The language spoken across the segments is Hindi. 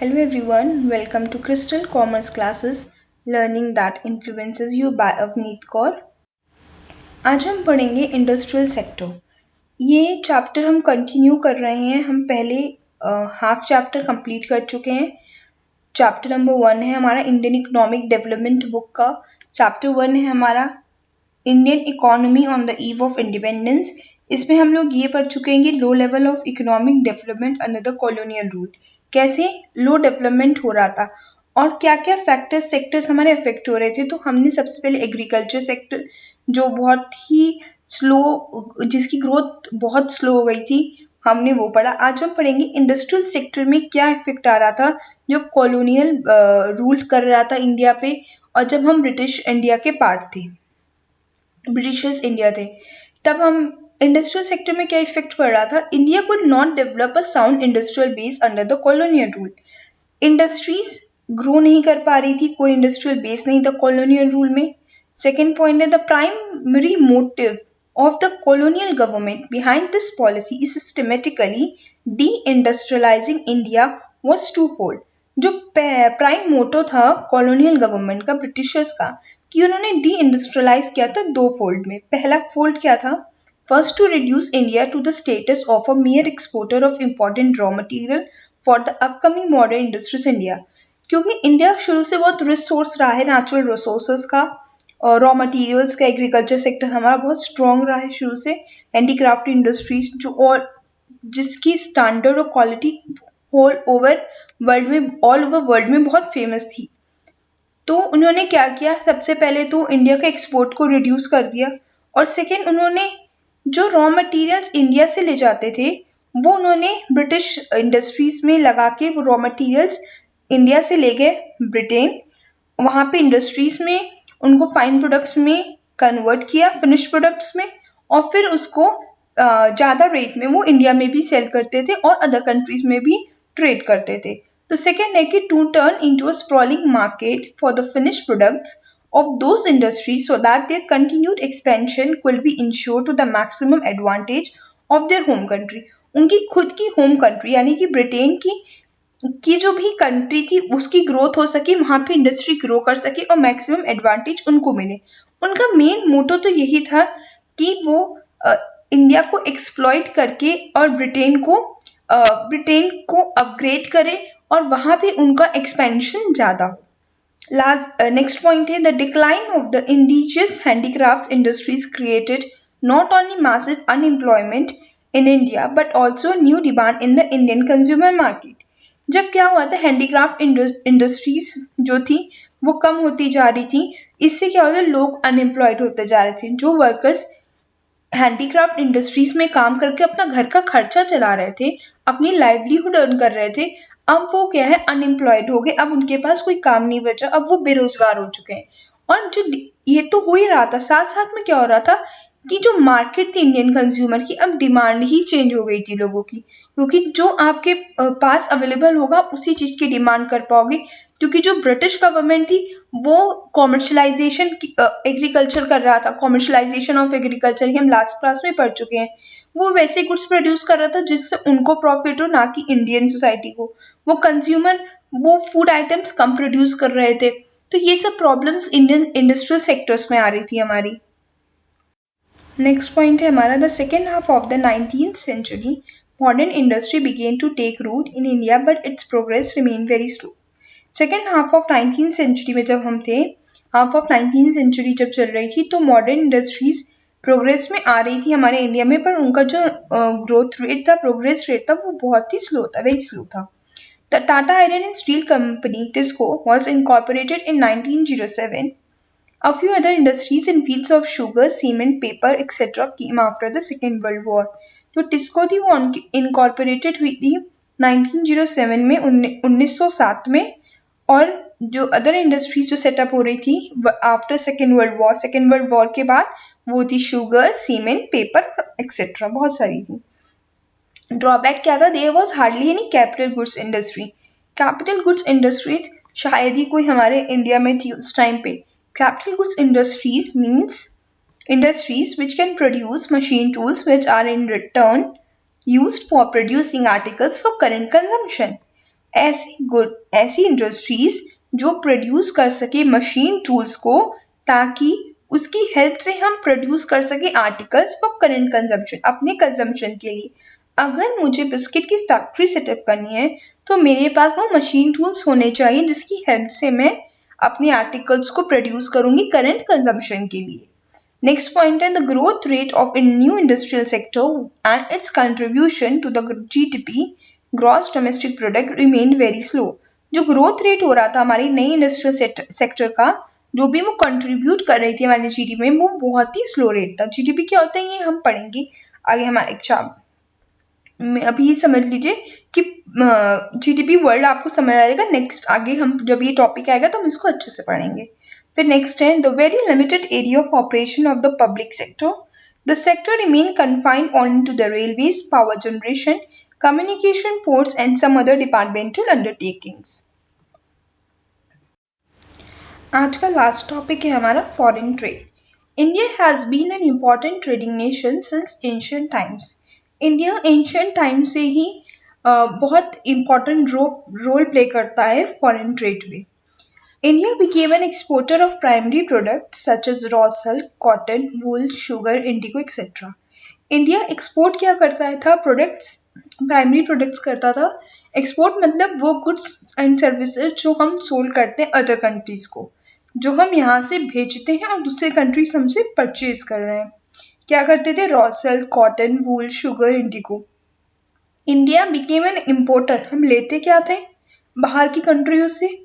Hello everyone, welcome to Crystal Commerce Classes Learning that Influences You by Avneet Kaur। आज हम पढ़ेंगे इंडस्ट्रियल सेक्टर। ये चैप्टर हम कंटिन्यू कर रहे हैं। हम पहले हाफ चैप्टर कंप्लीट कर चुके हैं। चैप्टर नंबर 1 है हमारा इंडियन इकोनॉमिक डेवलपमेंट बुक का। चैप्टर 1 है हमारा Indian economy on the eve of independence. इसमें हम लोग ये पढ़ चुके हैं low level of economic development under the colonial rule, कैसे लो डेवलपमेंट हो रहा था और क्या क्या फैक्टर्स सेक्टर्स हमारे अफेक्ट हो रहे थे। तो हमने सबसे पहले एग्रीकल्चर सेक्टर जो बहुत ही स्लो, जिसकी ग्रोथ बहुत स्लो हो गई थी, हमने वो पढ़ा। आज हम पढ़ेंगे इंडस्ट्रियल सेक्टर में क्या इफेक्ट आ रहा था जो कॉलोनियल रूल कर रहा था इंडिया पे, और जब हम ब्रिटिश इंडिया के पार्ट थे, ब्रिटिशर्स इंडिया थे, तब हम इंडस्ट्रियल सेक्टर में क्या इफेक्ट पड़ रहा था। India could not develop a sound industrial base under the colonial rule. Industries grow नहीं कर पा रही थी, कोई इंडस्ट्रियल बेस नहीं था कॉलोनियल रूल में। सेकेंड पॉइंट है the primary motive of the colonial government behind this policy is systematically de-industrializing India was twofold। जो प्राइम मोटो था कॉलोनियल गवर्नमेंट का, ब्रिटिशर्स का, कि उन्होंने डी इंडस्ट्रियलाइज किया था दो फोल्ड में। पहला फोल्ड क्या था? First, to reduce India to the status of a mere exporter of important raw material for the upcoming modern industries India. क्योंकि इंडिया शुरू से बहुत रिसोर्स रहा है, नेचुरल रिसोर्सेज का और रॉ मटेरियल्स का। एग्रीकल्चर सेक्टर हमारा बहुत स्ट्रॉन्ग रहा है शुरू से। हैंडीक्राफ्ट इंडस्ट्रीज जो और जिसकी स्टैंडर्ड और क्वालिटी ऑल ओवर वर्ल्ड में बहुत फेमस थी। तो उन्होंने क्या किया, सबसे पहले तो इंडिया के एक्सपोर्ट को रिड्यूस कर दिया, और सेकेंड उन्होंने जो रॉ मटेरियल्स इंडिया से ले जाते थे वो उन्होंने ब्रिटिश इंडस्ट्रीज में लगा के वो रॉ मटेरियल्स इंडिया से ले गए ब्रिटेन। वहाँ पे इंडस्ट्रीज में उनको फाइन प्रोडक्ट्स में कन्वर्ट किया, फिनिश प्रोडक्ट्स में, और फिर उसको ज़्यादा रेट में वो इंडिया में भी सेल करते थे और अदर कंट्रीज में भी ट्रेड करते थे। तो सेकेंड है कि to turn into a sprawling market for the finish products of those industries so that their continued expansion could be ensured to the maximum advantage of their home country। उनकी खुद की होम कंट्री यानी कि ब्रिटेन की जो भी कंट्री थी उसकी ग्रोथ हो सके, वहाँ पे इंडस्ट्री ग्रो कर सके और मैक्सिमम एडवांटेज उनको मिले। उनका मेन मोटो तो यही था कि वो इंडिया को एक्सप्लॉइट करके और ब्रिटेन को अपग्रेड करे और वहाँ पे उनका एक्सपेंशन ज़्यादा हो। नेक्स्ट पॉइंट है the decline of the indigenous handicrafts industries created not only massive unemployment in India but also new demand in the Indian consumer market. जब क्या हुआ था, हैंडीक्राफ्ट इंडस्ट्रीज जो थी वो कम होती जा रही थी, इससे क्या होता है, लोग अनएम्प्लॉयड होते जा रहे थे। जो वर्कर्स हैंडीक्राफ्ट इंडस्ट्रीज में काम करके अपना घर का खर्चा चला रहे थे, अपनी लाइवलीहुड अर्न कर रहे थे, अब वो क्या है, अनएम्प्लॉयड हो गए। अब उनके पास कोई काम नहीं बचा, अब वो बेरोजगार हो चुके हैं। और जो ये तो हो ही रहा था, साथ साथ में क्या हो रहा था कि जो मार्केट थी इंडियन कंज्यूमर की, अब डिमांड ही चेंज हो गई थी लोगों की, क्योंकि जो आपके पास अवेलेबल होगा उसी चीज की डिमांड कर पाओगे। क्योंकि जो ब्रिटिश गवर्नमेंट थी वो कॉमर्शलाइजेशन एग्रीकल्चर कर रहा था, कॉमर्शलाइजेशन ऑफ एग्रीकल्चर ही हम लास्ट क्लास में पढ़ चुके हैं। वो वैसे गुड्स प्रोड्यूस कर रहा था जिससे उनको प्रॉफिट हो, ना कि इंडियन सोसाइटी को। वो कंज्यूमर वो फूड आइटम्स कम प्रोड्यूस कर रहे थे। तो ये सब प्रॉब्लम्स इंडियन इंडस्ट्रियल सेक्टर्स में आ रही थी हमारी। नेक्स्ट पॉइंट है हमारा the second half of the 19th century modern industry began to take root in India but its progress remained very slow। Second half of 19th century में जब हम थे, हाफ ऑफ 19th century जब चल रही थी, तो मॉडर्न इंडस्ट्रीज प्रोग्रेस में आ रही थी हमारे इंडिया में, पर उनका जो ग्रोथ रेट था, प्रोग्रेस रेट था, वो बहुत ही स्लो था, वेरी स्लो था। The Tata iron and steel company TISCO was incorporated in 1907। A few other industries in fields of sugar, cement, paper, etc. came after the Second World War। जो टिस्को थी वो इनकॉर्पोरेटेड हुई थी 1907 में, 1907 में, और जो अदर इंडस्ट्रीज जो सेटअप हो रही थी आफ्टर सेकेंड वर्ल्ड वॉर के बाद, वो थी शुगर, सीमेंट, पेपर एक्सेट्रा, बहुत सारी थी। ड्रॉबैक क्या था? There was hardly any capital goods industry. Capital goods industries शायद ही कोई हमारे इंडिया में थी उस टाइम पे। Capital goods industries means industries which can produce machine tools which are in return used for producing articles for current consumption। ऐसी इंडस्ट्रीज जो प्रोड्यूस कर सके मशीन टूल्स को, ताकि उसकी हेल्प से हम प्रोड्यूस कर सके आर्टिकल्स फॉर करंट कंजम्पशन, अपने कंजम्पशन के लिए। अगर मुझे बिस्किट की फैक्ट्री सेटअप करनी है तो मेरे पास वो मशीन टूल्स होने चाहिए जिसकी हेल्प से मैं अपने आर्टिकल्स को प्रोड्यूस करूंगी करंट कंजम्पशन के लिए। Next point है the growth rate of a new industrial sector and its contribution to the GDP gross domestic product remained very slow। जो ग्रोथ रेट हो रहा था हमारी नई इंडस्ट्रियल सेक्टर का, जो भी वो कंट्रीब्यूट कर रही थी हमारे जीडीपी में, वो बहुत ही स्लो रेट था। जीडीपी क्या होता है ये हम पढ़ेंगे आगे हमारे एग्जाम में। अभी ये समझ लीजिए कि जीडीपी वर्ल्ड आपको समझ आएगा, नेक्स्ट आगे हम जब ये टॉपिक आएगा तो हम इसको अच्छे से पढ़ेंगे। फिर नेक्स्ट है the very limited area of operation of the public sector. The sector remain confined only to the railways, power generation, communication, ports and some other departmental undertakings. आज का लास्ट टॉपिक है हमारा foreign trade. India has been an important trading nation since ancient times. India ancient time से ही बहुत इम्पॉर्टेंट रोल प्ले करता है फॉरेन ट्रेड में। India became an exporter of primary products such as raw silk, cotton, wool, sugar, indigo, etc. India export क्या करता था? प्रोडक्ट्स, प्राइमरी प्रोडक्ट्स करता था। एक्सपोर्ट मतलब वो गुड्स एंड सर्विसेज जो हम सोल्ड करते हैं अदर कंट्रीज को, जो हम यहाँ से भेजते हैं और दूसरे कंट्रीज हमसे परचेज कर रहे हैं। क्या करते थे? Raw silk, cotton, wool, sugar, Indigo. India became an importer, हम लेते क्या थे बाहर की कंट्रियों से,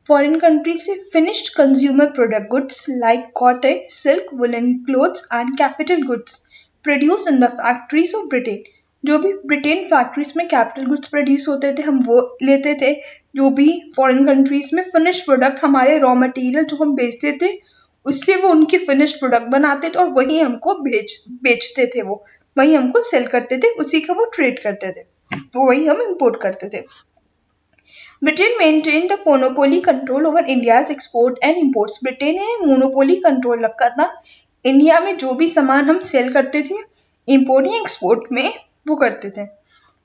फॉरेन कंट्री से, finished consumer product goods like cotton, silk, woollen clothes and capital goods produce in the factories of Britain. जो भी ब्रिटेन फैक्ट्रीज में कैपिटल गुड्स प्रोड्यूस होते थे हम वो लेते थे। जो भी फॉरेन कंट्रीज में फिनिश्ड प्रोडक्ट, हमारे रॉ मटेरियल जो हम बेचते थे उससे वो उनकी फिनिश्ड प्रोडक्ट बनाते थे और वही हमको बेचते थे, वो वही हमको सेल करते थे, उसी का वो ट्रेड करते थे, तो वही हम इम्पोर्ट करते थे। Britain maintain the monopoly control over India's export and imports. Britain ने मोनोपोली कंट्रोल रखा था इंडिया में, जो भी सामान हम सेल करते थे इम्पोर्ट या एक्सपोर्ट में वो करते थे।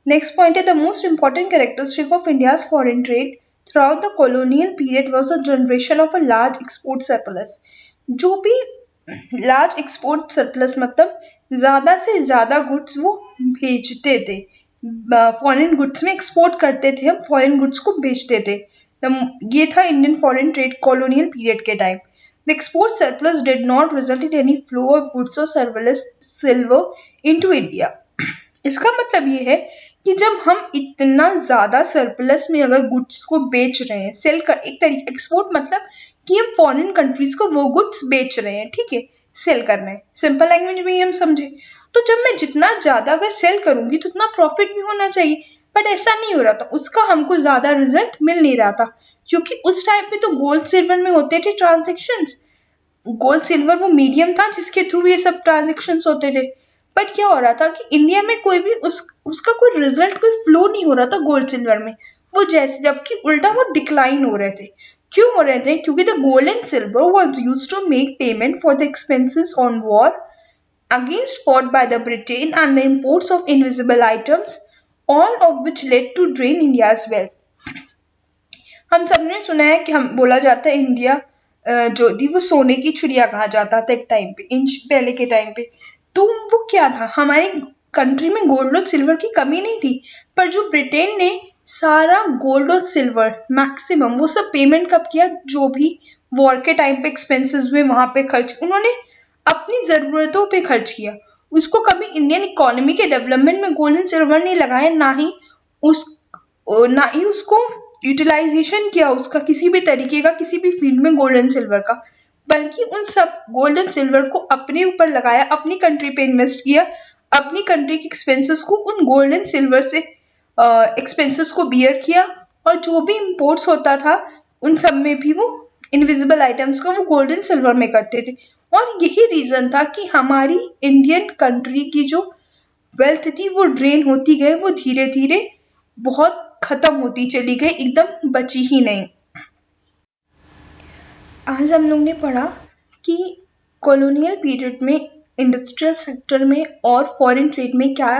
नेक्स्ट पॉइंट है the most important characteristic of India's foreign trade throughout the colonial period was the generation of a large export surplus. जो भी लार्ज एक्सपोर्ट सरप्लस मतलब ज्यादा से ज्यादा गुड्स वो भेजते थे, फॉरेन गुड्स में एक्सपोर्ट करते थे, हम फॉरेन गुड्स को बेचते थे। ये था Indian foreign trade colonial period के time. The export surplus did not result in any flow of goods और सिल्वर इनटू इंडिया। इसका मतलब ये है कि जब हम इतना ज्यादा सरप्लस में अगर गुड्स को बेच रहे हैं, सेल कर, एक तरीके एक्सपोर्ट मतलब कि हम फॉरेन कंट्रीज को वो गुड्स बेच रहे हैं, ठीक है, सेल कर रहे हैं, सिंपल लैंग्वेज में हम समझे। तो जब मैं जितना ज्यादा अगर सेल करूंगी तो उतना प्रॉफिट भी होना चाहिए, बट ऐसा नहीं हो रहा था, उसका हमको ज्यादा रिजल्ट मिल नहीं रहा था, क्योंकि उस टाइम पे तो गोल्ड सिल्वर में होते थे ट्रांजेक्शन्स। गोल्ड सिल्वर वो मीडियम था जिसके थ्रू ये सब ट्रांजेक्शन्स होते थे। बट क्या हो रहा था कि इंडिया में कोई भी उसका कोई रिजल्ट, कोई फ्लो नहीं हो रहा था गोल्ड सिल्वर में, वो जैसे, जबकि उल्टा वो डिक्लाइन हो रहे थे। क्यों हो रहे थे? क्योंकि the gold and silver was used to make payment for the expenses on war against fought by the Britain and the imports of invisible items, all of which led to drain India's wealth। हम सबने सुना है कि हम बोला जाता है इंडिया जो थी वो सोने की चिड़िया कहा जाता था एक टाइम पे, इंच पहले के टाइम पे। तो वो क्या था, हमारी कंट्री में गोल्ड और सिल्वर की कमी नहीं थी, पर जो ब्रिटेन ने सारा गोल्ड और सिल्वर मैक्सिमम वो सब पेमेंट कब किया, जो भी वॉर के टाइम पे एक्सपेंसेस हुए वहां पे खर्च उन्होंने अपनी जरूरतों पे खर्च किया। उसको कभी इंडियन इकोनॉमी के डेवलपमेंट में गोल्ड एंड सिल्वर नहीं लगाया, ना ही उसको यूटिलाइजेशन किया उसका किसी भी तरीके का, किसी भी फील्ड में गोल्ड एंड सिल्वर का, बल्कि उन सब गोल्ड एंड सिल्वर को अपने ऊपर लगाया, अपनी कंट्री पे इन्वेस्ट किया, अपनी कंट्री के एक्सपेंसेस को उन गोल्ड एंड सिल्वर से एक्सपेंसेस को बियर किया, और जो भी इम्पोर्ट्स होता था उन सब में भी वो इनविजिबल आइटम्स का वो गोल्ड एंड सिल्वर में करते थे। और यही रीजन था कि हमारी इंडियन कंट्री की जो वेल्थ थी वो ड्रेन होती गई, वो धीरे धीरे बहुत खत्म होती चली गई, एकदम बची ही नहीं। आज हम लोग ने पढ़ा कि कॉलोनियल पीरियड में इंडस्ट्रियल सेक्टर में और फॉरेन ट्रेड में क्या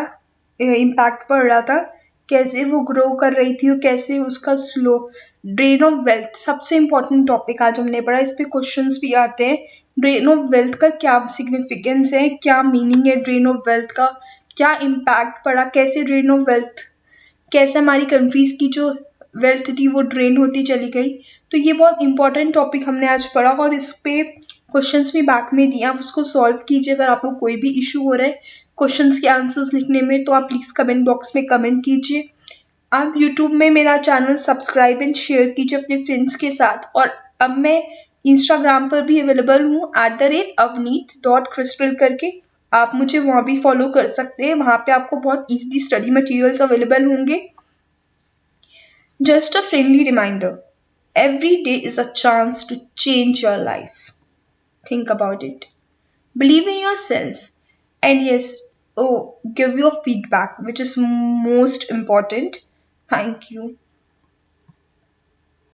इम्पैक्ट पड़ रहा था, कैसे वो ग्रो कर रही थी और कैसे उसका स्लो। ड्रेन ऑफ वेल्थ सबसे इम्पोर्टेंट टॉपिक आज हमने पढ़ा, इस पे क्वेश्चंस भी आते हैं। ड्रेन ऑफ वेल्थ का क्या सिग्निफिकेंस है, क्या मीनिंग है ड्रेन ऑफ वेल्थ का, क्या इम्पैक्ट पड़ा, कैसे ड्रेन ऑफ वेल्थ, कैसे हमारी कंट्रीज की जो वेल्थ थी वो ड्रेन होती चली गई। तो ये बहुत इंपॉर्टेंट टॉपिक हमने आज पढ़ा और इस पे क्वेश्चंस भी बैक में दिए, आप उसको सॉल्व कीजिए। अगर आपको कोई भी इशू हो रहा है क्वेश्चंस के आंसर्स लिखने में तो आप प्लीज़ कमेंट बॉक्स में कमेंट कीजिए। आप यूट्यूब में मेरा चैनल सब्सक्राइब एंड शेयर कीजिए अपने फ्रेंड्स के साथ। और अब मैं इंस्टाग्राम पर भी अवेलेबल हूँ @avneet.crystal करके, आप मुझे वहाँ भी फॉलो कर सकते हैं। वहाँ पे आपको बहुत ईजिली स्टडी मटेरियल्स अवेलेबल होंगे। Just a friendly reminder, every day is a chance to change your life. Think about it. Believe in yourself. And yes, give your feedback, which is most important. Thank you.